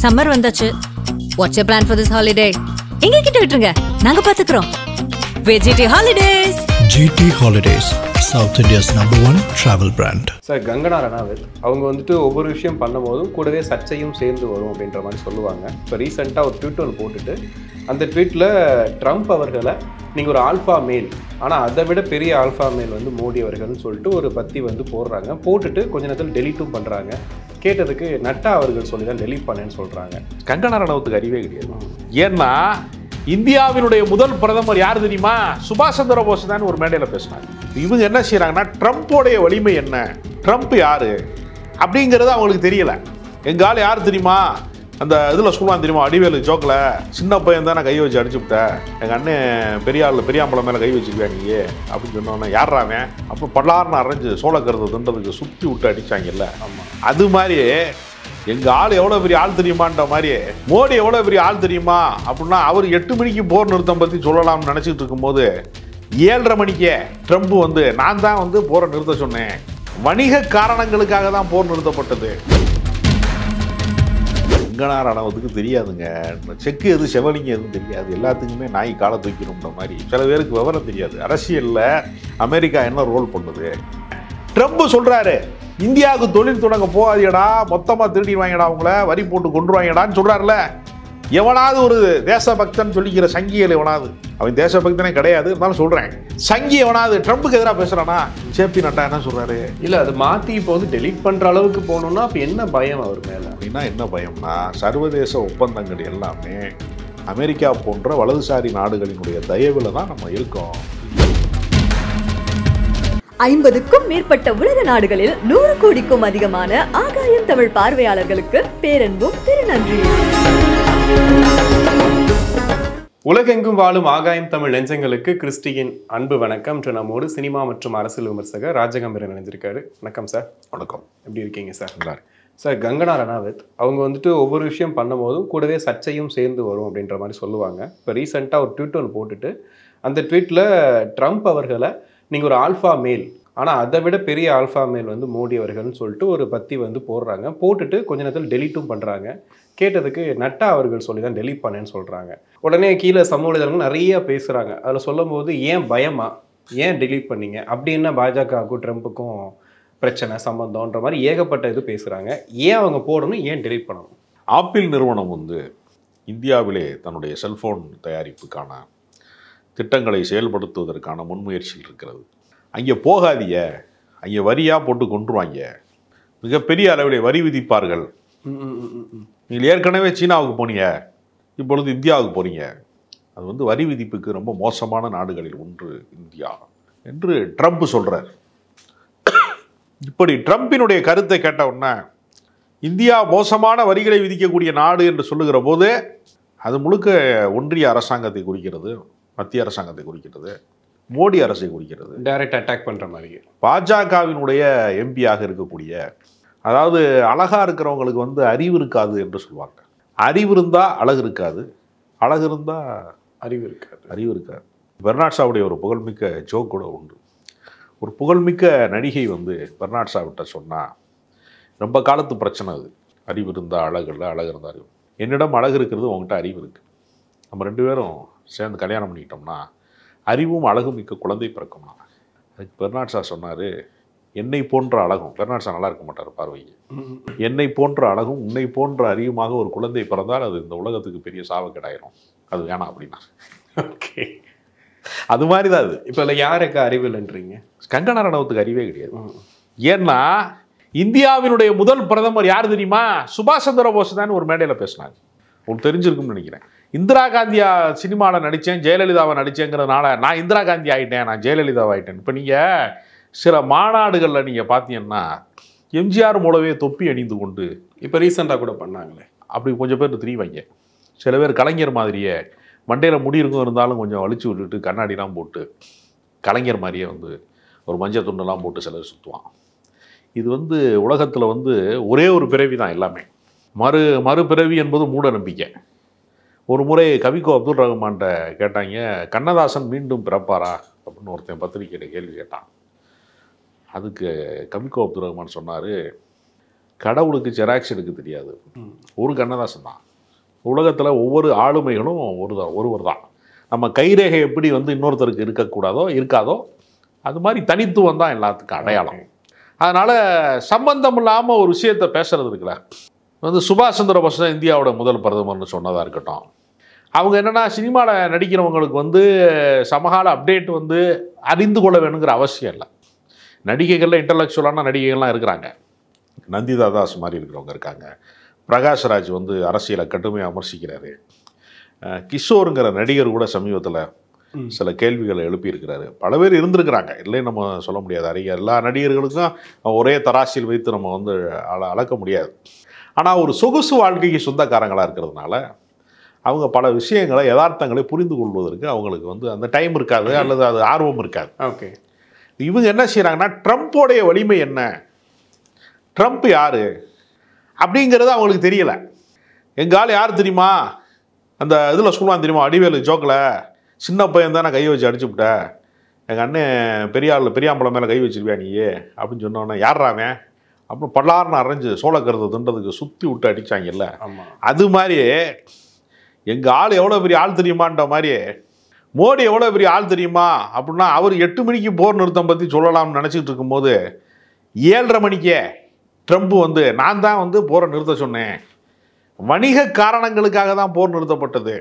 Summer வந்தாச்சு. What's your plan for this holiday? எங்க கிட்ட விட்டுருங்க, நாங்க பாத்துக்கிறோம். VGT Holidays. GT Holidays, South India's #1 travel brand. Sir, Kangana Ranaut அவங்க வந்துட்டு ஒவ்வொரு விஷயம் பண்ணும்போதும் கூடவே சர்ச்சையும் சேர்ந்து வரும் அப்படின்ற மாதிரி சொல்லுவாங்க. இப்போ ரீசெண்டாக ஒரு ட்வீட் ஒன்று போட்டுட்டு அந்த ட்வீட்டில் ட்ரம்ப் அவர்களை நீங்கள் ஒரு ஆல்ஃபா மேல், ஆனால் அதை விட பெரிய ஆல்ஃபா மேல் வந்து மோடி அவர்கள்னு சொல்லிட்டு ஒரு பத்தி வந்து போடுறாங்க. போட்டுட்டு கொஞ்ச நேரத்தில் டெலீட்டும் பண்ணுறாங்க. கேட்டதுக்கு நட்டா அவர்கள் சொல்லி தான் டெலீட் பண்ணேன்னு சொல்கிறாங்க. கங்கனா ரணாவத்துக்கு அறிவே கிடையாது. ஏன்னா இந்தியாவினுடைய முதல் பிரதமர் யார் தெரியுமா? சுபாஷ் சந்திர போஸ் தான் ஒரு மேடையில் பேசினாங்க. இவங்க என்ன செய்யறாங்கன்னா, ட்ரம்ப்போடைய வலிமை என்ன, ட்ரம்ப் யாரு அப்படிங்கிறது அவங்களுக்கு தெரியல. எங்க ஆள் யார் தெரியுமா? அந்த இதில் சொல்லுவான் தெரியுமா, அடிவேலு ஜோக்கில், சின்ன பையன் தான் நான் கை வச்சு அடிச்சு விட்டேன், எங்கள் அண்ணன் பெரியாம்பளம் மேலே கை வச்சுக்குவேன் நீ அப்படின்னு சொன்னோன்னே யாராவன் அப்போ பல்லார்னு அரைஞ்சு சோளக்கருது தின்றதுக்கு சுற்றி விட்டு அடித்தாங்கல்ல. ஆமாம், அது மாதிரி எங்கள் ஆள் எவ்வளோ பெரிய ஆள் தெரியுமான்ற மாதிரி மோடி எவ்வளோ பெரிய ஆள் தெரியுமா அப்படின்னா, அவர் 8 மணிக்கு போர் நிறுத்தம் பற்றி சொல்லலாம்னு நினச்சிட்டு இருக்கும்போது 7:30 மணிக்கே ட்ரம்ப் வந்து நான் தான் வந்து போரை நிறுத்த சொன்னேன், வணிக காரணங்களுக்காக தான் போர் நிறுத்தப்பட்டது. கங்கனா ரணாவத்துக்கு தெரியாதுங்க, செக்கு எது செவலிங்க எதுவும் தெரியாது, எல்லாத்துக்குமே நாய் காலை தூக்கணுன்ற மாதிரி சில பேருக்கு விவரம் தெரியாது. அரசியலில் அமெரிக்கா என்ன ரோல் பண்ணுது? ட்ரம்ப் சொல்கிறாரு, இந்தியாவுக்கு தொழில் தொடங்க போகாதீடா, மொத்தமாக திருடிடுவாங்கடா, அவங்கள வரி போட்டு கொண்டுருவாங்கடான்னு சொல்கிறாருல. எவனாவது ஒரு தேசபக்தன் சொல்லிக்கிற சங்கிகள் எவனாவது, அவன் தேசபக்தனே கிடையாது, இருந்தாலும் சொல்கிறேன், சங்கி எவனாவது ட்ரம்ப்புக்கு எதிராக பேசுகிறானா? ஜேபி நட்டா என்ன சொல்கிறாரு? இல்லை, அது மாற்றி இப்போ வந்து டெலீட் பண்ணுற அளவுக்கு போகணுன்னா அப்போ என்ன பயம் அவர் மேலே? அப்படின்னா என்ன பயம்னா, சர்வதேச ஒப்பந்தங்கள் எல்லாமே அமெரிக்கா போன்ற வலதுசாரி நாடுகளினுடைய தயவில் தான் நம்ம இருக்கோம். 50க்கும் மேற்பட்ட உலக நாடுகளில் 100 கோடிக்கும் அதிகமான ஆகாயம் தமிழ் பார்வையாளர்களுக்கு பேரன்பும் திருநன்றி. உலகெங்கும் வாழும் ஆகாயம் தமிழ் நெஞ்சங்களுக்கு கிறிஸ்டியின் அன்பு வணக்கம். நம்மோடு சினிமா மற்றும் அரசியல் விமர்சகர் ராஜகம்பீரன் நினைஞ்சிருக்காரு. வணக்கம் சார். வணக்கம். எப்படி இருக்கீங்க சார்? சார், கங்கனா ரணாவத் அவங்க வந்துட்டு ஒவ்வொரு விஷயம் பண்ணும்போதும் கூடவே சர்ச்சையும் சேர்ந்து வரும் அப்படின்ற மாதிரி சொல்லுவாங்க. இப்போ ரீசெண்டாக ஒரு ட்வீட் ஒன்று போட்டுட்டு அந்த ட்வீட்டில் ட்ரம்ப் அவர்களை நீங்கள் ஒரு ஆல்ஃபா மேல், ஆனால் அதை விட பெரிய ஆல்ஃபா மேல் வந்து மோடி அவர்கள்னு சொல்லிட்டு ஒரு பத்தி வந்து போடுறாங்க. போட்டுட்டு கொஞ்ச நேரத்தில் டெலீட்டும் பண்ணுறாங்க. கேட்டதுக்கு நட்டா அவர்கள் சொல்லி தான் டெலீட் பண்ணேன்னு சொல்கிறாங்க. உடனே கீழே சமூக வலைதளங்கள் நிறைய பேசுகிறாங்க. அதில் சொல்லும் போது ஏன் பயமா, ஏன் டெலீட் பண்ணீங்க, அப்படின்னா பாஜகவுக்கும் ட்ரம்ப்புக்கும் பிரச்சனை சம்பந்தம்ன்ற மாதிரி ஏகப்பட்ட இது பேசுகிறாங்க. ஏன் அவங்க போடணும், ஏன் டெலீட் பண்ணணும்? ஆப்பிள் நிறுவனம் வந்து இந்தியாவிலே தன்னுடைய செல்ஃபோன் தயாரிப்புக்கான திட்டங்களை செயல்படுத்துவதற்கான முன்முயற்சிகள் இருக்கிறது. அங்கே போகாதீங்க, அங்கே வரியாக போட்டு கொண்டுருவாங்க, மிகப்பெரிய அளவில் வரி விதிப்பார்கள், நீங்கள் ஏற்கனவே சீனாவுக்கு போனீங்க, இப்பொழுது இந்தியாவுக்கு போகிறீங்க, அது வந்து வரி விதிப்புக்கு ரொம்ப மோசமான நாடுகளில் ஒன்று இந்தியா என்று ட்ரம்ப் சொல்கிறார். இப்படி ட்ரம்பினுடைய கருத்தை கேட்ட உடனே இந்தியா மோசமான வரிகளை விதிக்கக்கூடிய நாடு என்று சொல்லுகிற போது அது முழுக்க ஒன்றிய அரசாங்கத்தை குறிக்கிறது, மத்திய அரசாங்கத்தை குறிக்கிறது, மோடி அரசை குறிக்கிறது. டைரக்ட் அட்டாக் பண்ணுற மாதிரி. பாஜகவினுடைய எம்பியாக இருக்கக்கூடிய, அதாவது அழகாக இருக்கிறவங்களுக்கு வந்து அறிவு இருக்காது என்று சொல்லுவாங்க. அறிவு இருந்தால் அழகு இருக்காது, அழகு இருந்தால் அறிவு இருக்காது. அறிவு இருக்காது. பெர்னாட் ஷாவுடைய ஒரு புகழ்மிக்க ஜோக் கூட உண்டு. ஒரு புகழ்மிக்க நடிகை வந்து பெர்னாட் ஷாவிட்ட சொன்னால், ரொம்ப காலத்து பிரச்சனை அது, அறிவு இருந்தால் அழகு இல்லை, அழகு இருந்தால் அறிவு. என்னிடம் அழகு இருக்கிறது, உங்கள்கிட்ட அறிவு இருக்குது, நம்ம 2 பேரும் சேர்ந்து கல்யாணம் பண்ணிக்கிட்டோம்னா அறிவும் அழகும் மிக்க குழந்தை பிறக்கும்னா. அதுக்கு பெர்னாட் ஷா சொன்னார், என்னை போன்ற அழகும், பெர்னாட் ஷா நல்லா இருக்க மாட்டார் பார்வைக்கு, என்னை போன்ற அழகும் உன்னை போன்ற அறிவுமாக ஒரு குழந்தை பிறந்தால் அது இந்த உலகத்துக்கு பெரிய சாவக்கேடாயிரும், அது வேணாம் அப்படின்னா. ஓகே, அது மாதிரி தான் அது. இப்போ இல்லை, யாருக்கு அறிவு இல்லைன்றீங்க? கங்கனா ரணாவத்துக்கு அறிவே கிடையாது. ஏன்னா இந்தியாவினுடைய முதல் பிரதமர் யார் தெரியுமா? சுபாஷ் சந்திர போஸ் தான் ஒரு மேடையில் பேசினாங்க. உங்களுக்கு தெரிஞ்சிருக்கும்னு நினைக்கிறேன். இந்திரா காந்தியா சினிமாவில் நடித்தேன், ஜெயலலிதாவை நடித்தேங்கிறதுனால நான் இந்திரா காந்தி ஆகிட்டேன், நான் ஜெயலலிதாவை ஆகிட்டேன். இப்போ நீங்கள் சில மாநாடுகளில் நீங்கள் பார்த்தீங்கன்னா எம்ஜிஆர் மூலவே தொப்பி அணிந்து கொண்டு, இப்போ ரீசெண்டாக கூட பண்ணாங்களே, அப்படி கொஞ்சம் பேர் திரிவாங்க. சில பேர் கலைஞர் மாதிரியே மண்டையில் முடி இருக்கும் இருந்தாலும் கொஞ்சம் அழிச்சு விட்டுட்டு கண்ணாடிலாம் போட்டு கலைஞர் மாதிரியே வந்து ஒரு மஞ்சள் துண்டெல்லாம் போட்டு சிலர் சுற்றுவான். இது வந்து உலகத்தில் வந்து ஒரே ஒரு பிறவி தான் எல்லாமே. மறுபிறவி என்பது மூட நம்பிக்கை. ஒரு முறை கவிக்கோ அப்துல் ரஹ்மான்கிட்ட கேட்டாங்க, கண்ணதாசன் மீண்டும் பிறப்பாரா அப்படின்னு ஒருத்தன் பத்திரிக்கையிட்ட கேள்வி கேட்டான். அதுக்கு கவிக்கோ அப்துல் ரஹ்மான் சொன்னார், கடவுளுக்கு ஜெராக்ஸ் எடுக்க தெரியாது. ஒரு கண்ணதாசன் தான். உலகத்தில் ஒவ்வொரு ஆளுமைகளும் ஒருவர் தான். நம்ம கைரேகை எப்படி வந்து இன்னொருத்தருக்கு இருக்காதோ அது மாதிரி தனித்துவம் தான் எல்லாத்துக்கும் அடையாளம். அதனால் சம்பந்தம் இல்லாமல் ஒரு விஷயத்தை பேசுறது இருக்குல்ல, வந்து சுபாஷ் சந்திர போஸ் தான் இந்தியாவோட முதல் பிரதமர்னு சொன்னதாக இருக்கட்டும். அவங்க என்னென்னா சினிமாவில் நடிக்கிறவங்களுக்கு வந்து சமகால அப்டேட் வந்து அறிந்து கொள்ள வேணுங்கிற அவசியம் இல்லை. நடிகைகளில் இன்டலெக்சுவலான நடிகைகள்லாம் இருக்கிறாங்க. நந்திதா தாஸ் மாதிரி இருக்கிறவங்க இருக்காங்க. பிரகாஷ்ராஜ் வந்து அரசியலை கடுமையாக விமர்சிக்கிறாரு. கிஷோருங்கிற நடிகர் கூட சமீபத்தில் சில கேள்விகளை எழுப்பியிருக்கிறாரு. பல பேர் இருந்திருக்கிறாங்க, இல்லைன்னு நம்ம சொல்ல முடியாது. எல்லா நடிகர்களுக்கும் ஒரே தராசில் வைத்து நம்ம வந்து அளக்க முடியாது. ஆனால் ஒரு சொகுசு வாழ்க்கைக்கு சொந்தக்காரங்களாக இருக்கிறதுனால அவங்க பல விஷயங்களை யதார்த்தங்களை புரிந்து கொள்வதற்கு அவங்களுக்கு வந்து அந்த டைம் இருக்காது, அல்லது அது ஆர்வம் இருக்காது. ஓகே, இவங்க என்ன செய்கிறாங்கன்னா ட்ரம்ப்போடைய வலிமை என்ன, ட்ரம்ப் யார் அப்படிங்கிறது அவங்களுக்கு தெரியலை. எங்கால் யார் தெரியுமா, அந்த இதில் சொல்லுவான் தெரியுமா, அடிவேலு ஜோக்கில், சின்ன பையன் தான் நான் கை வச்சு அடிச்சு விட்டேன், எங்கள் அண்ணன் பெரியாம்பளம் மேலே கை வச்சிருவியா நீயே அப்படின்னு சொன்னோன்னே யார்றாமே அப்புறம் பல்லார்னு அரைஞ்சு சோளக்கருதை தின்றதுக்கு சுற்றி விட்டு அடித்தாங்கல்ல. அது மாதிரி எங்கள் ஆள் எவ்வளோ பெரிய ஆள் தெரியுமான்ற மாதிரி மோடி எவ்வளோ பெரிய ஆள் தெரியுமா அப்படின்னா, அவர் 8 மணிக்கு போர் நிறுத்தம் பற்றி சொல்லலாம்னு நினச்சிக்கிட்டு இருக்கும்போது 7:30 மணிக்கே ட்ரம்ப் வந்து நான் தான் வந்து போரை நிறுத்த சொன்னேன், வணிக காரணங்களுக்காக தான் போர் நிறுத்தப்பட்டது.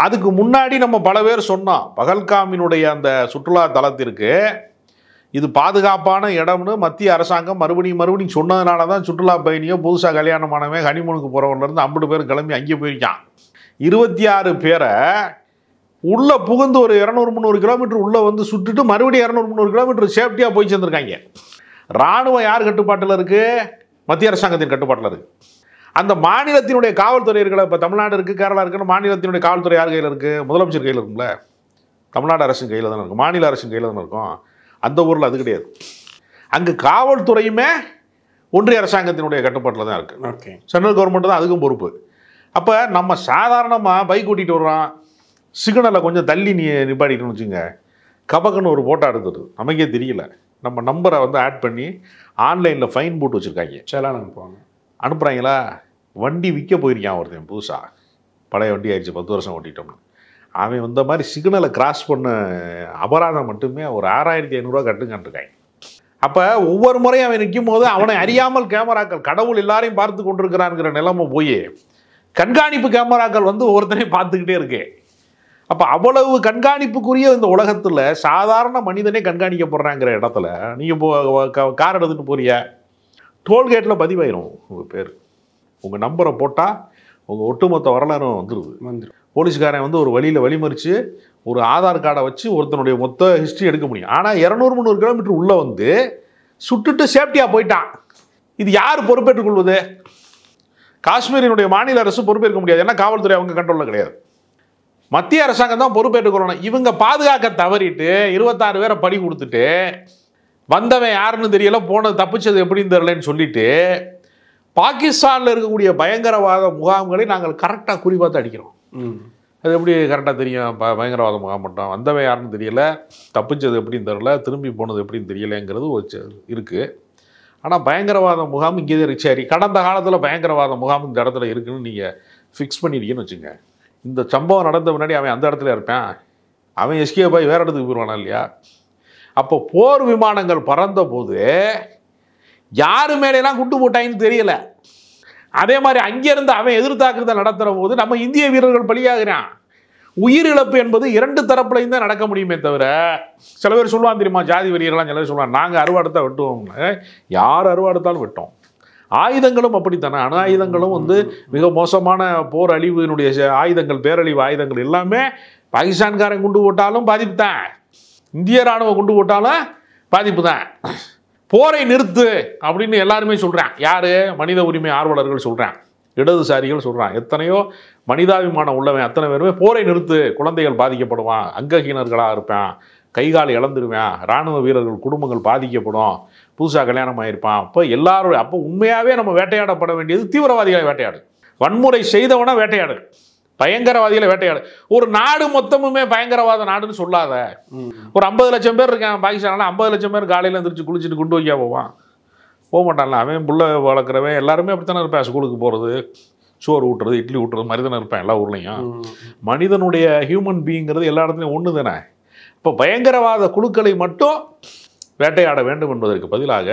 அதுக்கு முன்னாடி நம்ம பல பேர் சொன்னோம், பகல்காமினுடைய அந்த சுற்றுலா தலத்திற்கு இது பாதுகாப்பான இடம்னு மத்திய அரசாங்கம் மறுபடியும் சொன்னதுனால தான் சுற்றுலா பயணியோ புதுசாக கல்யாணமானவன் ஹனிமூனுக்கு போகிறவன்லேருந்து 50 பேர் கிளம்பி அங்கே போயிருக்கான். 26 பேரை உள்ளே புகுந்து ஒரு 200-300 கிலோமீட்டர் உள்ளே வந்து சுட்டுட்டு மறுபடியும் 200-300 கிலோமீட்டர் சேஃப்டியாக போய் சேர்ந்துருக்காங்க. இராணுவம் யார் கட்டுப்பாட்டில் இருக்குது? மத்திய அரசாங்கத்தின் கட்டுப்பாட்டில் இருக்குது. அந்த மாநிலத்தினுடைய காவல்துறை இருக்கிற, இப்போ தமிழ்நாடு இருக்குது, கேரளா இருக்குன்னு மாநிலத்தினுடைய காவல்துறை யார் கையில் இருக்குது? முதலமைச்சர் கையில் இருக்கும்ல. தமிழ்நாடு அரசின் கையில் தானே இருக்கும், மாநில அரசின் கையில் தானே இருக்கும். அந்த ஊரில் அது கிடையாது. அங்கே காவல்துறையுமே ஒன்றிய அரசாங்கத்தினுடைய கட்டுப்பாட்டில் தான் இருக்குது. ஓகே, சென்ட்ரல் கவர்மெண்ட் தான் அதுக்கும் பொறுப்பு. அப்போ நம்ம சாதாரணமாக பைக் ஓட்டிகிட்டு வர்றோம், சிக்னலில் கொஞ்சம் தள்ளி நிப்பாட்டிட்டுன்னு வச்சுங்க, கபக்குன்னு ஒரு ஃபோட்டோ எடுத்துட்டு நமக்கே தெரியல, நம்ம நம்பரை வந்து ஆட் பண்ணி ஆன்லைனில் ஃபைன் போட்டு வச்சுருக்காங்க, செலான் அனுப்புவாங்க. அனுப்புகிறாங்களா? வண்டி விற்க போயிருக்கான் ஒருத்தன் புதுசாக, பழைய வண்டி ஆயிடுச்சு 10 வருஷம் ஓட்டிட்டோம்னு. அவன் இந்த மாதிரி சிக்னலை கிராஸ் பண்ண அபராதம் மட்டுமே ஒரு 6500 கட்டுங்கன்றிருக்காங்க. அப்போ ஒவ்வொரு முறையும் அவன் நிற்கும் போது அவனை அறியாமல் கேமராக்கள், கடவுள் எல்லாரையும் பார்த்து கொண்டிருக்கிறான்ங்கிற நிலைமை போய் கண்காணிப்பு கேமராக்கள் வந்து ஒவ்வொருத்தனையும் பார்த்துக்கிட்டே இருக்கு. அப்போ அவ்வளவு கண்காணிப்புக்குரிய இந்த உலகத்தில் சாதாரண மனிதனே கண்காணிக்கப்படுறாங்கிற இடத்துல நீங்கள் கார் எடுத்துகிட்டு போறிய, டோல்கேட்டில் பதிவாயிரும் உங்கள் பேர், உங்கள் நம்பரை போட்டால் உங்கள் ஒட்டுமொத்த வரலாறும் வந்துடுது. போலீஸ்காரன் வந்து ஒரு வழியில் வழிமறித்து ஒரு ஆதார் கார்டை வச்சு ஒருத்தனுடைய மொத்த ஹிஸ்ட்ரி எடுக்க முடியும். ஆனால் 200-300 கிலோமீட்டர் உள்ளே வந்து சுட்டுட்டு சேஃப்டியாக போயிட்டான். இது யார் பொறுப்பேற்றுக் கொள்வது? காஷ்மீரினுடைய மாநில அரசு பொறுப்பேற்க முடியாது, ஏன்னா காவல்துறை அவங்க கண்ட்ரோலில் கிடையாது. மத்திய அரசாங்கம் தான் பொறுப்பேற்றுக் கொள்ளணும். இவங்க பாதுகாக்க தவறிட்டு 26 பேரை படி கொடுத்துட்டு வந்தவன் யாருன்னு தெரியல, போனது தப்பிச்சது எப்படின்னு தெரியலன்னு சொல்லிட்டு பாகிஸ்தானில் இருக்கக்கூடிய பயங்கரவாத முகாம்களை நாங்கள் கரெக்டாக குறிப்பாத்து அடிக்கிறோம். அது எப்படி கரெக்டாக தெரியும்? பயங்கரவாத முகாம் மட்டும் வந்தவன் யாருன்னு தெரியல, தப்பிச்சது எப்படின்னு தெரியல, திரும்பி போனது எப்படின்னு தெரியலைங்கிறது இருக்குது. ஆனால் பயங்கரவாத முகாம் இங்கே தான் இருக்கு. சரி, கடந்த காலத்தில் பயங்கரவாத முகாம் இந்த இடத்துல இருக்குன்னு நீங்கள் ஃபிக்ஸ் பண்ணியிருக்கீன்னு வச்சுங்க. இந்த சம்பவம் நடந்த முன்னாடி அவன் அந்த இடத்துல இருப்பான், அவன் எஸ்கேப் ஆகி வேறு இடத்துக்கு போயிடுவானா இல்லையா? அப்போ போர் விமானங்கள் பறந்த போது யாரு மேலாம் குண்டு போட்டாங்கன்னு தெரியல. அதே மாதிரி அங்கேருந்து அவன் எதிர்த்தாக்குறதை நடத்துகிற போது நம்ம இந்திய வீரர்கள் பலியாகிறான். உயிரிழப்பு என்பது 2 தரப்புலையும் தான் நடக்க முடியுமே தவிர, சில பேர் சொல்லுவான் தெரியுமா, ஜாதி வெறியர்கள்லாம் சில பேர் சொல்லுவாங்க நாங்கள் அறுவாடுத்தா வெட்டுவோம்னு. யார் அறுவாடுத்தாலும் வெட்டோம். ஆயுதங்களும் அப்படித்தானே, அணு ஆயுதங்களும் வந்து மிக மோசமான போர் அழிவினுடைய ஆயுதங்கள், பேரழிவு ஆயுதங்கள் எல்லாமே பாகிஸ்தான்காரன் குண்டு போட்டாலும் பாதிப்பு தான், இந்திய ராணுவம் குண்டு போட்டாலும் பாதிப்பு தான். போரை நிறுத்து அப்படின்னு எல்லாருமே சொல்கிறான். யார்? மனித உரிமை ஆர்வலர்கள் சொல்கிறான், இடதுசாரிகள் சொல்கிறான், எத்தனையோ மனிதாபிமானம் உள்ளவன் அத்தனை பேருமே போரை நிறுத்து, குழந்தைகள் பாதிக்கப்படுவான், அங்கஹீனர்களாக இருப்பான், கைகால் இழந்துருவேன், இராணுவ வீரர்கள் குடும்பங்கள் பாதிக்கப்படும், புதுசாக கல்யாணம் ஆகிருப்பான். அப்போ உண்மையாகவே நம்ம வேட்டையாடப்பட வேண்டியது தீவிரவாதிகளை வேட்டையாடு, வன்முறை செய்தவனை வேட்டையாடு, பயங்கரவாதிகளை வேட்டையாடு. ஒரு நாடு மொத்தமுமே பயங்கரவாத நாடுன்னு சொல்லாத. ஒரு 50 லட்சம் பேர் இருக்கான் பாகிஸ்தானில், 50 லட்சம் பேர் காலையில் எழுந்திரிச்சு குளிச்சுட்டு குண்டு வைக்க போவான். போக மாட்டான்ல. அவன் புள்ள வளர்க்குறவன் எல்லாருமே அப்படித்தானே இருப்பேன். ஸ்கூலுக்கு போகிறது, சோறு ஊட்டுறது, இட்லி ஊட்டுறது மாதிரி தானே இருப்பேன் எல்லா ஊர்லேயும். மனிதனுடைய ஹியூமன் பீங்கிறது எல்லா இடத்துலையும் ஒன்று தானே. இப்போ பயங்கரவாத குழுக்களை மட்டும் வேட்டையாட வேண்டும் என்பதற்கு பதிலாக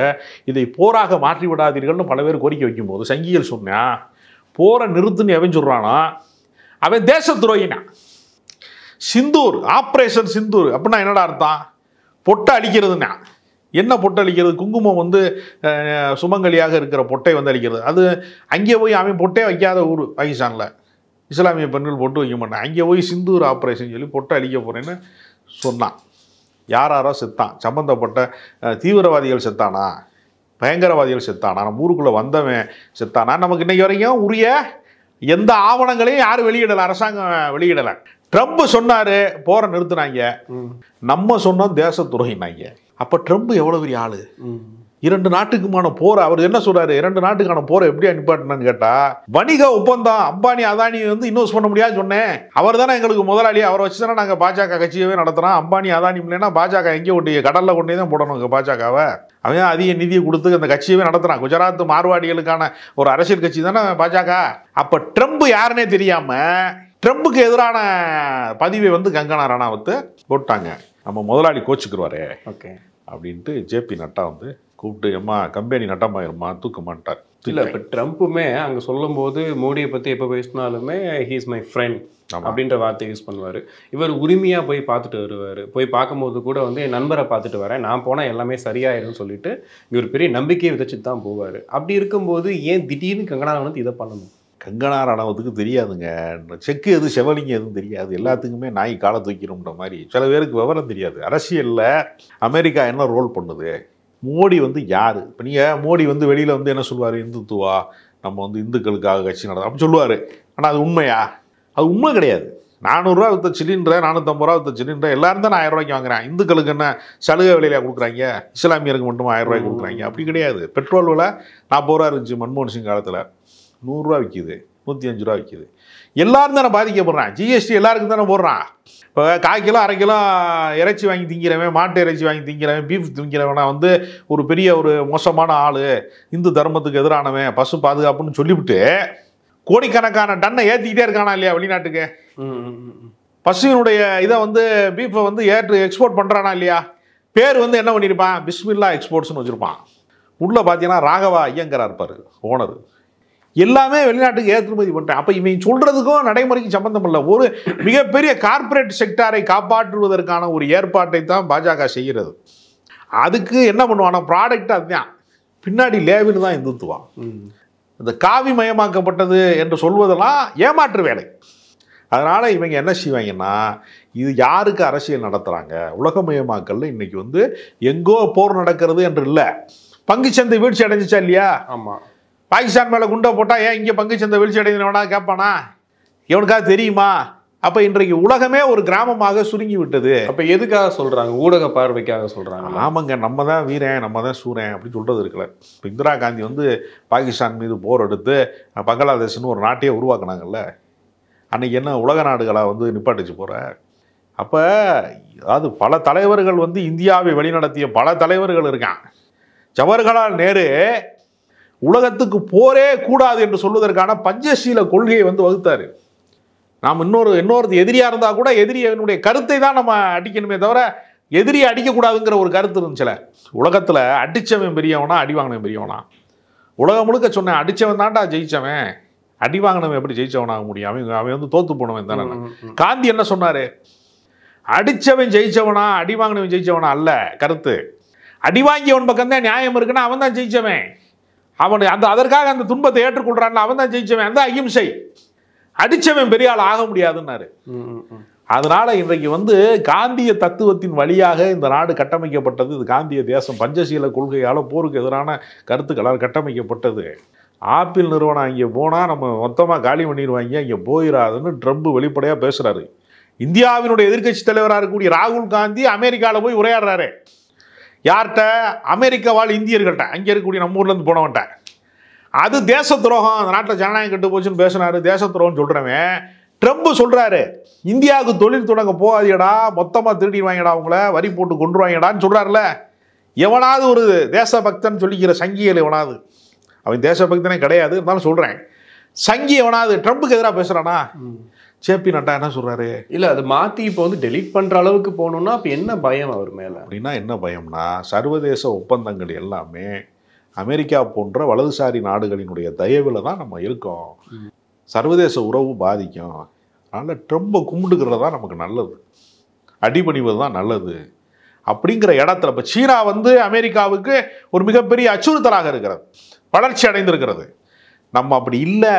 இதை போராக மாற்றி விடாதீர்கள்னு பல பேர் கோரிக்கை வைக்கும்போது சங்கிகள் சொன்னா போரை நிறுத்துன்னு எவன் சொல்கிறானா அவன் தேச துரோகினா. சிந்தூர், ஆப்ரேஷன் சிந்தூர் அப்படின்னா என்னடா அர்த்தம்? பொட்டை அழிக்கிறதுனா என்ன? பொட்டை அழிக்கிறது, குங்குமம் வந்து சுமங்கலியாக இருக்கிற பொட்டை வந்து அழிக்கிறது. அது அங்கே போய் அவன் பொட்டே வைக்காத ஊர் பாகிஸ்தானில், இஸ்லாமிய பெண்கள் பொட்டு வைக்க மாட்டான். அங்கே போய் சிந்தூர் ஆப்ரேஷன் சொல்லி பொட்டை அழிக்க போகிறேன்னு சொன்னான். யாரோ செத்தான், சம்பந்தப்பட்ட தீவிரவாதிகள் செத்தானா, பயங்கரவாதிகள் செத்தானா, நம்ம ஊருக்குள்ளே வந்தவன் செத்தானா, நமக்கு இன்றைக்கி வரைக்கும் உரிய எந்த ஆவணங்களையும் யாரும் வெளியிடலை, அரசாங்கம் வெளியிடலை. ட்ரம்ப் சொன்னார் போரை நிறுத்தினாங்க, நம்ம சொன்னோம் தேச துரோகினாங்க. அப்போ ட்ரம்ப் எவ்வளோ பெரிய ஆள்? 2 நாட்டுக்குமான போரை அவர் என்ன சொல்றாரு? 2 நாட்டுக்கான போரை எப்படி அனுப்பாட்டினான்னு கேட்டா, வணிக ஒப்பந்தம் அம்பானி அதானி வந்து இன்வெஸ்ட் பண்ண முடியாது சொன்னேன். அவர் தானே எங்களுக்கு முதலாளி, அவரை வச்சு தானே நாங்கள் பாஜக கட்சியவே நடத்துகிறோம். அம்பானி அதானி இல்லைன்னா பாஜக எங்கே ஒட்டி கடலில் கொண்டே தான் போடணும் பாஜகவை. அவன் அதிக நிதியை கொடுத்து அந்த கட்சியவே நடத்துகிறான். குஜராத் மார்வாடிகளுக்கான ஒரு அரசியல் கட்சி தானே பாஜக. அப்போ ட்ரம்ப் யாருன்னே தெரியாம ட்ரம்புக்கு எதிரான பதிவை வந்து கங்கனா ரணாவத் போட்டாங்க. நம்ம முதலாளி கோச்சுக்குருவாரு ஓகே அப்படின்ட்டு ஜேபி நட்டா வந்து கூப்பிட்டு எம்மா கம்பெனி நட்டமாயிருமா தூக்க மாட்டார். இல்லை, இப்போ ட்ரம்ப்புமே அங்கே சொல்லும்போது மோடியை பற்றி எப்போ பேசினாலுமே ஹீஸ் மை ஃப்ரெண்ட் அப்படின்ற வார்த்தை யூஸ் பண்ணுவார். இவர் உரிமையாக போய் பார்த்துட்டு வருவார். போய் பார்க்கும்போது கூட வந்து என் நண்பரை பார்த்துட்டு வரேன், நான் போனால் எல்லாமே சரியாயிடும்னு சொல்லிட்டு இவர் பெரிய நம்பிக்கையை விதைச்சிட்டு தான் போவார். அப்படி இருக்கும்போது ஏன் திடீர்னு கங்கனா ரனாவத் இதை பண்ணணும்? கங்கனா ரனாவத்துக்கு தெரியாதுங்க, செக்கு எது செவலிங்க எதுவும் தெரியாது. எல்லாத்துக்குமே நாய் காலை தூக்கிடும்ன்ற மாதிரி சில பேருக்கு விவரம் தெரியாது. அரசியலில் அமெரிக்கா என்ன ரோல் பண்ணுது, மோடி வந்து யார்? இப்போ நீங்கள் மோடி வந்து வெளியில் வந்து என்ன சொல்லுவார், இந்துத்துவா, நம்ம வந்து இந்துக்களுக்காக கட்சி நடத்தும் அப்படி சொல்லுவார். ஆனால் அது உண்மையா? அது உண்மை கிடையாது. 400 ரூபா வித்த சிலிண்டரை, 450 ரூபா வித்த சிலிண்டரை எல்லாரும் தான் 1000 ரூபாய்க்கு வாங்குறேன். இந்துக்களுக்கு என்ன சலுகை விலையில கொடுக்குறாங்க, இஸ்லாமியருக்கு மட்டும் 1000 ரூபாய்க்கு கொடுக்குறாங்க? அப்படி கிடையாது. பெட்ரோல் விலை 40 ரூபா இருந்துச்சு மன்மோகன் சிங் காலத்தில், 100 ரூபா விற்கிது, 105 ரூபா விற்கிது. எல்லாரும் தானே பாதிக்கப்படுறான். ஜிஎஸ்டி எல்லாருக்கும் தானே போடுறான். இப்போ 1/4 கிலோ 1/2 கிலோ இறைச்சி வாங்கி திங்கிறவன், மாட்டு இறைச்சி வாங்கி திங்கிறவன், பீஃப் திங்கிறவனா வந்து ஒரு பெரிய ஒரு மோசமான ஆள், இந்து தர்மத்துக்கு எதிரானவன், பசு பாதுகாப்புன்னு சொல்லிவிட்டு கோடிக்கணக்கான டன்னை ஏற்றிக்கிட்டே இருக்கானா இல்லையா வெளிநாட்டுக்கு? பசுவினுடைய இதை வந்து பீஃபை வந்து எக்ஸ்போர்ட் பண்ணுறானா இல்லையா? பேர் வந்து என்ன பண்ணியிருப்பான், பிஸ்மில்லா எக்ஸ்போர்ட்ஸ்னு வச்சுருப்பான். உள்ளே பார்த்தீங்கன்னா ராகவா ஐயங்கரா இருப்பார் ஓனர். எல்லாமே வெளிநாட்டுக்கு ஏற்றுமதி பண்ணுறேன். அப்போ இவன் சொல்கிறதுக்கும் நடைமுறைக்கு சம்பந்தம் இல்லை. ஒரு மிகப்பெரிய கார்ப்பரேட் செக்டாரை காப்பாற்றுவதற்கான ஒரு ஏற்பாட்டை தான் பாஜக செய்கிறது. அதுக்கு என்ன பண்ணுவானா, ப்ராடக்ட் அதுதான், பின்னாடி லேவின்னு தான் இந்துத்துவா. இந்த காவி மயமாக்கப்பட்டது என்று சொல்வதெல்லாம் ஏமாற்று வேலை. அதனால் இவங்க என்ன செய்வாங்கன்னா, இது யாருக்கு அரசியல் நடத்துகிறாங்க, உலகமயமாக்கல்ல இன்றைக்கி வந்து எங்கோ போர் நடக்கிறது என்று இல்லை. பங்குச்சந்தை வீழ்ச்சி அடைஞ்சிச்சா இல்லையா? ஆமாம். பாகிஸ்தான் மேலே குண்டை போட்டால் ஏன் இங்கே பங்குச்சந்தை வீழ்ச்சி அடைந்தவனா கேட்பானா? எவனுக்காக தெரியுமா? அப்போ இன்றைக்கு உலகமே ஒரு கிராமமாக சுருங்கி விட்டது. அப்போ எதுக்காக சொல்கிறாங்க? ஊடக பார்வைக்காக சொல்கிறாங்க. ஆமாங்க, நம்ம தான் வீரன், நம்ம தான் சூரன் அப்படின்னு சொல்கிறது இருக்குல்ல. இப்போ இந்திரா காந்தி வந்து பாகிஸ்தான் மீது போர் எடுத்து பங்களாதேஷ்னு ஒரு நாட்டையே உருவாக்குனாங்கல்ல. அன்றைக்கி என்ன உலக நாடுகளை வந்து நிப்பாட்டிச்சு போகிற? அப்போ அதாவது பல தலைவர்கள் வந்து இந்தியாவை வழிநடத்திய பல தலைவர்கள் இருக்கான். ஜவஹர்லால் நேரு உலகத்துக்கு போரே கூடாது என்று சொல்வதற்கான பஞ்சசீல கொள்கையை வந்து வகுத்தார். நாம் இன்னொரு எதிரியாக இருந்தால் கூட எதிரியனுடைய கருத்தை தான் நம்ம அடிக்கணுமே தவிர எதிரியை அடிக்கக்கூடாதுங்கிற ஒரு கருத்து இருந்துச்சுல. உலகத்தில் அடித்தவன் பெரியவனா, அடி வாங்கினவன் பெரியவனா? உலகம் முழுக்க சொன்னேன், அடித்தவன் தான்டா ஜெயித்தவன், அடி வாங்கினவன் எப்படி ஜெயிச்சவனாக முடியும்? அவன் வந்து தோத்து போனவன் தானே. காந்தி என்ன சொன்னார்? அடித்தவன் ஜெயிச்சவனா, அடி வாங்கினவன் ஜெயிச்சவனா அல்ல கருத்து. அடி வாங்கியவன் பக்கம்தான் நியாயம் இருக்குன்னா அவன் தான் ஜெயிச்சவன். அவன் அதற்காக அந்த துன்பத்தை ஏற்றுக்கொள்றான், அவன் தான் ஜெயிச்சவன். அந்த அகிம்சை. அடிச்சவன் பெரிய ஆள் ஆக முடியாதுன்னாரு. அதனால இன்றைக்கு வந்து காந்திய தத்துவத்தின் வழியாக இந்த நாடு கட்டமைக்கப்பட்டது. இது காந்திய தேசம். பஞ்சசீல கொள்கையால் போருக்கு எதிரான கருத்துக்களால் கட்டமைக்கப்பட்டது. ஆப்பிள் நிறுவனம் இங்கே போனால் நம்ம மொத்தமாக காலி பண்ணிடுவாங்க, இங்கே போயிடாதுன்னு ட்ரம்ப் வெளிப்படையாக பேசுகிறாரு. இந்தியாவினுடைய எதிர்க்கட்சி தலைவராக இருக்கக்கூடிய ராகுல் காந்தி அமெரிக்காவில் போய் உரையாடுறாரு. யார்கிட்ட? அமெரிக்கா வாழ் இந்தியர்கள்ட்ட, அங்கே இருக்கக்கூடிய நம்ம ஊர்லேருந்து போனவன்ட்ட. அது தேச துரோகம், அந்த நாட்டில் ஜனநாயகம் கெட்டு போச்சுன்னு பேசினாரு. தேச துரோகம்னு சொல்கிறவன் ட்ரம்ப் சொல்கிறாரு, இந்தியாவுக்கு தொழில் தொடங்க போகாதீடா, மொத்தமாக திருடிடுவாங்கடா, அவங்கள வரி போட்டு கொண்டுருவாங்கடான்னு சொல்கிறாருல. எவனாவது ஒரு தேசபக்தன் சொல்லிக்கிற சங்கிகள் எவனாவது, அவன் தேசபக்தனே கிடையாது இருந்தாலும் சொல்கிறேன், சங்கி எவனாவது ட்ரம்புக்கு எதிராக பேசுகிறானா? ஜேபி நட்டா என்ன சொல்கிறாரு? இல்லை அது மாற்றி இப்போ வந்து டெலீட் பண்ணுற அளவுக்கு போகணுன்னா அப்போ என்ன பயம் அவர் மேலே? அப்படின்னா என்ன பயம்னா, சர்வதேச ஒப்பந்தங்கள் எல்லாமே அமெரிக்கா போன்ற வலதுசாரி நாடுகளினுடைய தயவில் தான் நம்ம இருக்கோம். சர்வதேச உறவு பாதிக்கும். அதனால் ட்ரம்பை கும்பிட்டுக்கிறது தான் நமக்கு நல்லது, அடிபணிவது தான் நல்லது அப்படிங்கிற இடத்துல இப்போ சீனா வந்து அமெரிக்காவுக்கு ஒரு மிகப்பெரிய அச்சுறுத்தலாக இருக்கிறது, வளர்ச்சி அடைந்திருக்கிறது. நம்ம அப்படி இல்லை,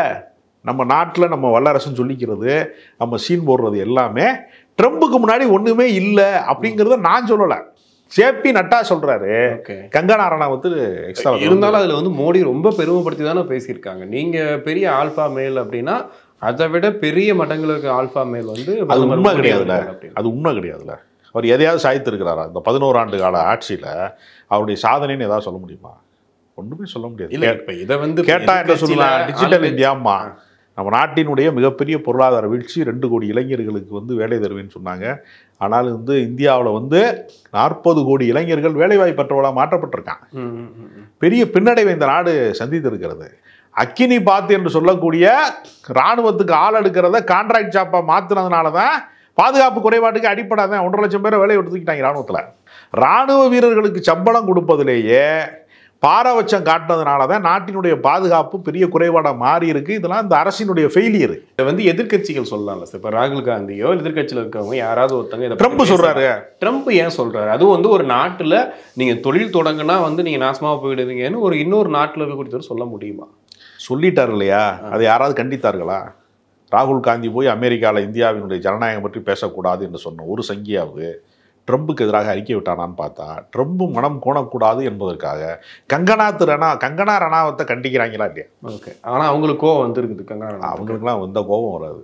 நம்ம நாட்டில் நம்ம வல்லரசுன்னு சொல்லிக்கிறது, நம்ம சீன் போடுறது எல்லாமே ட்ரம்புக்கு முன்னாடி ஒன்றுமே இல்லை அப்படிங்கிறத நான் சொல்லலை, ஜேபி நட்டா சொல்றாரு. கங்கனா ரனாவத் எக்ஸ்ட்ரா இருந்தாலும் அதுல வந்து மோடி ரொம்ப பெருமைப்படுத்தி தானே பேசியிருக்காங்க. நீங்க பெரிய ஆல்பா மேல் அப்படின்னா அதை விட பெரிய மடங்களுக்கு ஆல்பா மேல் வந்து அது உண்மை கிடையாதுல்ல, அது உண்மை கிடையாதுல்ல. அவர் எதையாவது சாதித்து இருக்கிறாரா இந்த 11 ஆண்டு கால ஆட்சியில? அவருடைய சாதனைன்னு ஏதாவது சொல்ல முடியுமா? ஒன்றுமே சொல்ல முடியாது. இல்ல இப்ப இதை வந்து கேட்டா என்ன சொல்லலாம், டிஜிட்டல் இந்தியாமா, நம்ம நாட்டினுடைய மிகப்பெரிய பொருளாதார வீழ்ச்சி, 2 கோடி இளைஞர்களுக்கு வந்து வேலை தருவேன்னு சொன்னாங்க. ஆனால் வந்து இந்தியாவில் வந்து 40 கோடி இளைஞர்கள் வேலைவாய்ப்பற்றவர்களாக மாற்றப்பட்டிருக்காங்க. பெரிய பின்னடைவை இந்த நாடு சந்தித்திருக்கிறது. அக்கினி பாத்து என்று சொல்லக்கூடிய இராணுவத்துக்கு ஆள் எடுக்கிறத கான்ட்ராக்ட் ஜாப்பாக மாற்றினதுனால தான் பாதுகாப்பு குறைபாட்டுக்கு அடிப்படை தான் 1.5 லட்சம் பேரை வேலையை எடுத்துக்கிட்டாங்க இராணுவத்தில். இராணுவ வீரர்களுக்கு சம்பளம் கொடுப்பதிலேயே பாரபட்சம் காட்டினதுனால தான் நாட்டினுடைய பாதுகாப்பு பெரிய குறைபாடாக மாறி இருக்கு. இதெல்லாம் இந்த அரசினுடைய ஃபெயிலியர். இதை வந்து எதிர்கட்சிகள் சொல்லலாம்ல சார். இப்போ ராகுல் காந்தியோ எதிர்கட்சியில் இருக்கவங்க யாராவது ஒருத்தங்க ட்ரம்ப் சொல்றாரு. ட்ரம்ப் ஏன் சொல்றாரு? அதுவும் வந்து ஒரு நாட்டில் நீங்க தொழில் தொடங்கினா வந்து நீங்க நாசமாக போயிடுவீங்கன்னு ஒரு இன்னொரு நாட்டில் இருக்கக்கூடியவர் சொல்ல முடியுமா? சொல்லிட்டார் இல்லையா? அதை யாராவது கண்டித்தார்களா? ராகுல் காந்தி போய் அமெரிக்காவில் இந்தியாவினுடைய ஜனநாயகம் பற்றி பேசக்கூடாது என்று சொன்ன ஒரு சங்கியாவது ட்ரம்புக்கு எதிராக அறிக்கை விட்டானான்னு பார்த்தா, ட்ரம்ப் மனம் கோணக்கூடாது என்பதற்காக கங்கனா ரணாவத்தை கண்டிக்கிறாங்களா இல்லையா? ஓகே. ஆனால் அவங்களுக்கு கோவம் வந்துருக்குது. கங்கனா அவங்களுக்குலாம் எந்த கோபம் வராது.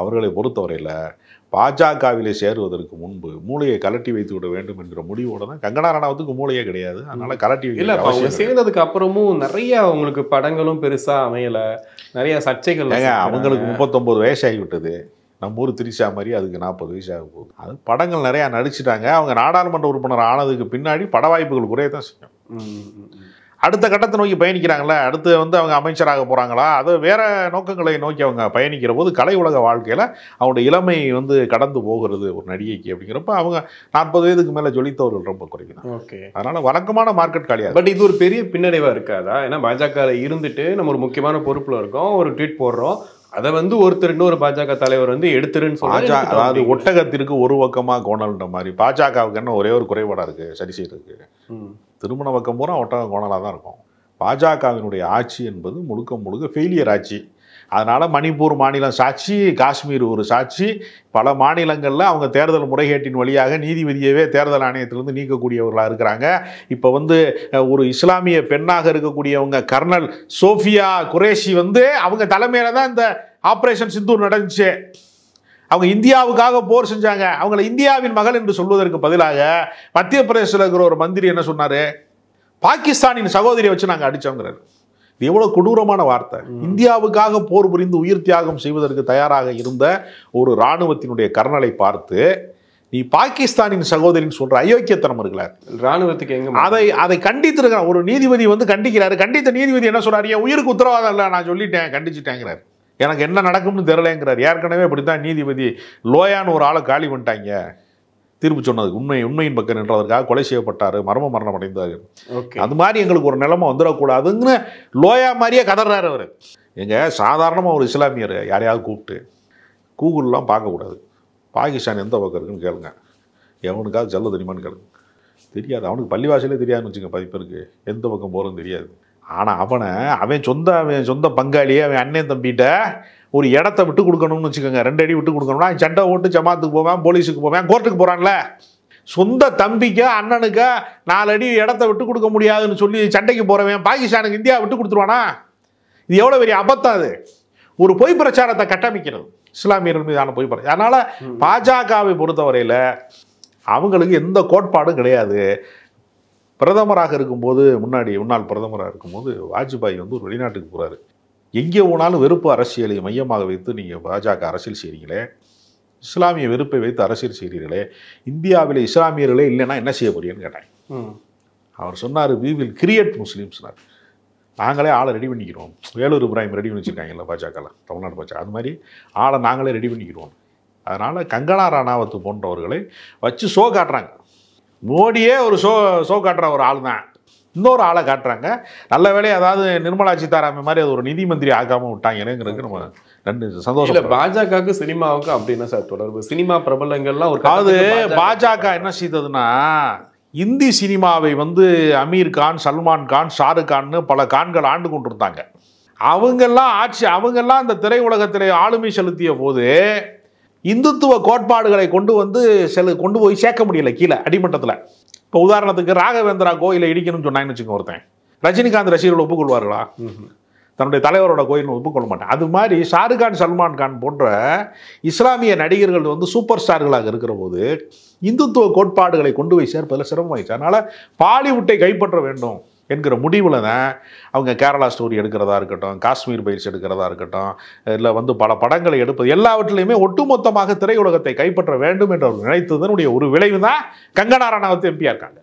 அவர்களை பொறுத்தவரையில் பாஜகவிலே சேருவதற்கு முன்பு மூளையை கலட்டி வைத்து விட வேண்டும் என்கிற முடிவோட தான். கங்கனா ரனாவத்துக்கு மூளையே கிடையாது, அதனால கலட்டி இல்லை. அவங்க சேர்ந்ததுக்கு அப்புறமும் நிறைய அவங்களுக்கு படங்களும் பெருசாக அமையலை, நிறைய சர்ச்சைகள். அவங்களுக்கு 39 வயசு ஆகிவிட்டது. நம்ம ஊர் திரிசா மாதிரி அதுக்கு 40 வயசு ஆக போகுது. அது படங்கள் நிறையா நடிச்சிட்டாங்க. அவங்க நாடாளுமன்ற உறுப்பினர் ஆனதுக்கு பின்னாடி பட வாய்ப்புகள் குறைய தான் செய்யும். அடுத்த கட்டத்தை நோக்கி பயணிக்கிறாங்களே, அடுத்து வந்து அவங்க அமைச்சராக போகிறாங்களா, அது வேற நோக்கங்களை நோக்கி அவங்க பயணிக்கிற போது கலை உலக வாழ்க்கையில் அவங்களுடைய இளமை வந்து கடந்து போகிறது ஒரு நடிகைக்கு. அப்படிங்கிறப்ப அவங்க 40 வயதுக்கு மேலே ஜொலித்தவர்கள் ரொம்ப குறைக்கணும். ஓகே. அதனால வழக்கமான மார்க்கெட் கிடையாது. பட் இது ஒரு பெரிய பின்னடைவாக இருக்காதா? ஏன்னா பாஜக இருந்துட்டு நம்ம ஒரு முக்கியமான பொறுப்பில் இருக்கோம், ஒரு ட்வீட் போடுறோம், அதை வந்து ஒருத்தர் இன்னொரு பாஜக தலைவர் வந்து எடுத்துருன்னு சொல்றாங்க. அதாவது ஒட்டகத்திற்கு ஒரு பக்கமாக கோணல்ன்ற மாதிரி பாஜகவுக்கு என்ன ஒரே ஒரு குறைபாடாக இருக்குது சரி செய்யறதுக்கு? திருமண பக்கம் பூரா ஒட்டகம் கோணலாக தான் இருக்கும். பாஜகவினுடைய ஆட்சி என்பது முழுக்க முழுக்க ஃபெயிலியர் ஆட்சி. அதனால் மணிப்பூர் மாநிலம் சாட்சி, காஷ்மீர் ஒரு சாட்சி. பல மாநிலங்களில் அவங்க தேர்தல் முறைகேட்டின் வழியாக நீதிபதியவே தேர்தல் ஆணையத்திலிருந்து நீக்கக்கூடியவர்களாக இருக்கிறாங்க. இப்போ வந்து ஒரு இஸ்லாமிய பெண்ணாக இருக்கக்கூடியவங்க கர்னல் சோஃபியா குரேஷி வந்து அவங்க தலைமையில் தான் இந்த ஆப்ரேஷன் சிந்தூர் நடந்துச்சு. அவங்க இந்தியாவுக்காக போர் செஞ்சாங்க. அவங்கள இந்தியாவின் மகள் என்று சொல்வதற்கு பதிலாக மத்திய பிரதேசத்தில் இருக்கிற ஒரு மந்திரி என்ன சொன்னார்? பாகிஸ்தானின் சகோதரியை வச்சு நாங்கள் அடித்தோங்கிறாரு. இது எவ்வளோ கொடூரமான வார்த்தை. இந்தியாவுக்காக போர் புரிந்து உயிர் தியாகம் செய்வதற்கு தயாராக இருந்த ஒரு இராணுவத்தினுடைய கர்னலை பார்த்து நீ பாகிஸ்தானின் சகோதரின்னு சொல்ற அயோக்கியத்தனம் இருக்குல்ல. இராணுவத்துக்கு எங்க அதை கண்டித்திருக்கிறார் ஒரு நீதிபதி வந்து கண்டிக்கிறாரு. கண்டித்த நீதிபதி என்ன சொல்றாரு? என் உயிருக்கு உத்தரவாதம் இல்லை, நான் சொல்லிட்டேன், கண்டிச்சுட்டேங்கிறார். எனக்கு என்ன நடக்கும்னு தெரியலங்கிறார். ஏற்கனவே இப்படித்தான் நீதிபதி லோயான்னு ஒரு ஆளை காலி பண்ணிட்டாங்க தீர்ப்பு சொன்னதுக்கு. உண்மையின் பக்கம் நின்றதற்காக கொலை செய்யப்பட்டார், மரணம் அடைந்தார். அது மாதிரி எங்களுக்கு ஒரு நிலைமை வந்துடக்கூடாதுன்னு லோயா மாதிரியே கதறாரு அவர். சாதாரணமாக ஒரு இஸ்லாமியர் யாரையாவது கூப்பிட்டு கூகுள்லாம் பார்க்கக்கூடாது, பாகிஸ்தான் எந்த பக்கம் இருக்குன்னு கேளுங்க, எவனுக்காவது செல்ல தெரியுமான்னு கேளுங்க. தெரியாது, அவனுக்கு பள்ளிவாசலே தெரியாதுன்னு வச்சுங்க. 10 பேருக்கு எந்த பக்கம் போகிறதுன்னு தெரியாது. ஆனால் அவன் சொந்த பங்காளியே அவன் அண்ணன் தம்பிகிட்ட ஒரு இடத்த விட்டு கொடுக்கணும்னு வச்சுக்கோங்க, 2 அடி விட்டு கொடுக்கணும்னா சண்டை ஓட்டு ஜமாத்துக்கு போவேன், போலீஸுக்கு போவேன், கோர்ட்டுக்கு போகிறான்ல. சொந்த தம்பிக்கு அண்ணனுக்கு 4 அடி இடத்த விட்டு கொடுக்க முடியாதுன்னு சொல்லி சண்டைக்கு போகிறவன் பாகிஸ்தானுக்கு இந்தியா விட்டு கொடுத்துருவானா? இது எவ்வளோ பெரிய அபத்தம். அது ஒரு பொய் பிரச்சாரத்தை கட்டமைக்கிறது, இஸ்லாமியர்கள் மீதான பொய் பிரச்சாரம். அதனால் பாஜகவை பொறுத்தவரையில் அவங்களுக்கு எந்த கோட்பாடும் கிடையாது. பிரதமராக இருக்கும்போது முன்னாள் பிரதமராக இருக்கும்போது வாஜ்பாய் வந்து ஒரு வெளிநாட்டுக்கு போகிறாரு. எங்கே போனாலும் வெறுப்பு அரசியலை மையமாக வைத்து நீங்கள் பாஜக அரசியல் செய்கிறீங்களே, இஸ்லாமிய வெறுப்பை வைத்து அரசியல் செய்கிறீர்களே, இந்தியாவில் இஸ்லாமியர்களே இல்லைன்னா என்ன செய்ய போறீங்கன்னு கேட்டாங்க. அவர் சொன்னார் we will create முஸ்லீம்ஸ்னார். நாங்களே ஆளை ரெடி பண்ணிக்கிறோம். வேலூர் இப்ராஹிம் ரெடி பண்ணி வச்சுருக்காங்கல்ல பாஜகவில், தமிழ்நாடு பாஜக, அது மாதிரி ஆளை நாங்களே ரெடி பண்ணிக்கிறோம். அதனால் கங்கனா ரணாவத் போன்றவர்களை வச்சு ஷோ காட்டுறாங்க. மோடியே ஒரு ஷோ காட்டுற ஒரு ஆள் தான், இன்னொரு ஆளை காட்டுறாங்க. நல்ல வேலையை அதாவது நிர்மலா சீதாராமன் மாதிரி அது ஒரு நிதி மந்திரி ஆகாமல் விட்டாங்கிறதுக்கு நம்ம ரெண்டு சந்தோஷம். பாஜகவுக்கு சினிமாவுக்கு அப்படின்னா சார் தொடர்பு, சினிமா பிரபலங்கள்லாம் ஒரு அதாவது பாஜக என்ன செய்ததுன்னா இந்தி சினிமாவை வந்து அமீர் கான், சல்மான் கான், ஷாருக் கான்னு பல கான்கள் ஆண்டு கொண்டிருந்தாங்க. அவங்கெல்லாம் இந்த திரையுலகத்திலே ஆளுமை செலுத்திய போது இந்துத்துவ கோட்பாடுகளை கொண்டு போய் சேர்க்க முடியல கீழே அடிமட்டத்தில். இப்போ உதாரணத்துக்கு ராகவேந்திரா கோயிலை இடிக்கணும்னு சொன்னாங்கன்னு வச்சுக்கோங்க, ஒருத்தன் ரஜினிகாந்த் ரசிகர்கள் ஒப்புக்கொள்வார்களா? தன்னுடைய தலைவரோட கோயில்னு ஒப்புக்கொள்ள மாட்டேன். அது மாதிரி ஷாருக் கான், சல்மான் கான் போன்ற இஸ்லாமிய நடிகர்கள் வந்து சூப்பர் ஸ்டார்களாக இருக்கிற போது இந்துத்துவ கோட்பாடுகளை கொண்டு போய் சேர்ப்பதில் சிரமமாயிடுச்சு. அதனால் பாலிவுட்டை கைப்பற்ற வேண்டும் என்கிற முடிவில் தான் அவங்க கேரளா ஸ்டோரி எடுக்கிறதா இருக்கட்டும், காஷ்மீர் பைல்ஸ் எடுக்கிறதா இருக்கட்டும், இல்லை வந்து பல படங்களை எடுப்பது, எல்லாவற்றிலையுமே ஒட்டுமொத்தமாக திரையுலகத்தை கைப்பற்ற வேண்டும் என்று அவர் நினைத்ததனுடைய ஒரு விளைவு தான் கங்கனா ரணாவத் எம்பியாக இருக்காங்க.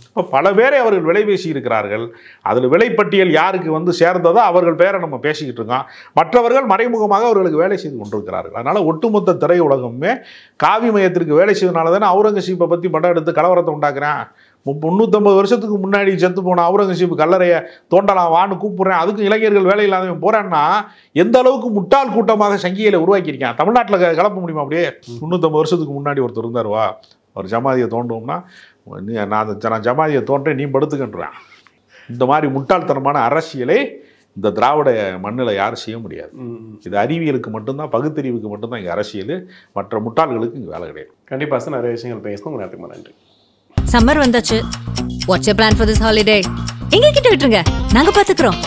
இப்போ பல பேரை அவர்கள் விலை பேசி இருக்கிறார்கள். அதில் விலைப்பட்டியல் யாருக்கு வந்து சேர்ந்ததோ அவர்கள் பேரை நம்ம பேசிக்கிட்டு இருக்கோம். மற்றவர்கள் மறைமுகமாக அவர்களுக்கு வேலை செய்து கொண்டிருக்கிறார்கள். அதனால் ஒட்டுமொத்த திரையுலகமே காவி மையத்திற்கு வேலை செய்தனால தானே அவுரங்கசீப்பை பற்றி படம் எடுத்து கலவரத்தை உண்டாக்குறேன். 350 வருஷத்துக்கு முன்னாடி செத்து போன அவுரங்கசீப் கல்லறையை தோண்டலாம் வான்னு கூப்பிடுறேன், அதுக்கு இளைஞர்கள் வேலை இல்லாதவன் போறான்னா எந்த அளவுக்கு முட்டாள் கூட்டமாக சங்கிகளை உருவாக்கியிருக்கேன். தமிழ்நாட்டில் கலப்ப முடியுமா? அப்படியே 350 வருஷத்துக்கு முன்னாடி ஒருத்தர் இருந்தாருவா, அவர் ஜமாதியை தோண்டுவோம்னா நான் ஜமாதியை தோன்றேன், நீ படுத்துக்கின்றான். இந்த மாதிரி முட்டாள்தனமான அரசியலை இந்த திராவிட மண்ணில் யாரும் செய்ய முடியாது. இது அறிவியலுக்கு மட்டும்தான், பகுத்தறிவுக்கு மட்டும்தான் இங்கே அரசியல். மற்ற முட்டாள்களுக்கு இங்கே வேலை கிடையாது. கண்டிப்பாக சார், நிறைய விஷயங்கள் பேசணும். நேரத்துக்கு நன்றி. சம்மர் வந்தாச்சு. What's your plan for this holiday? எங்க கிட்ட விட்டுருங்க, நாங்க பாத்துக்கிறோம்.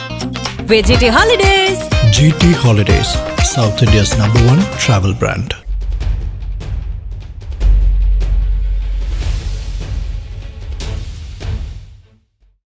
VGT Holidays. GT Holidays, South India's #1 travel brand.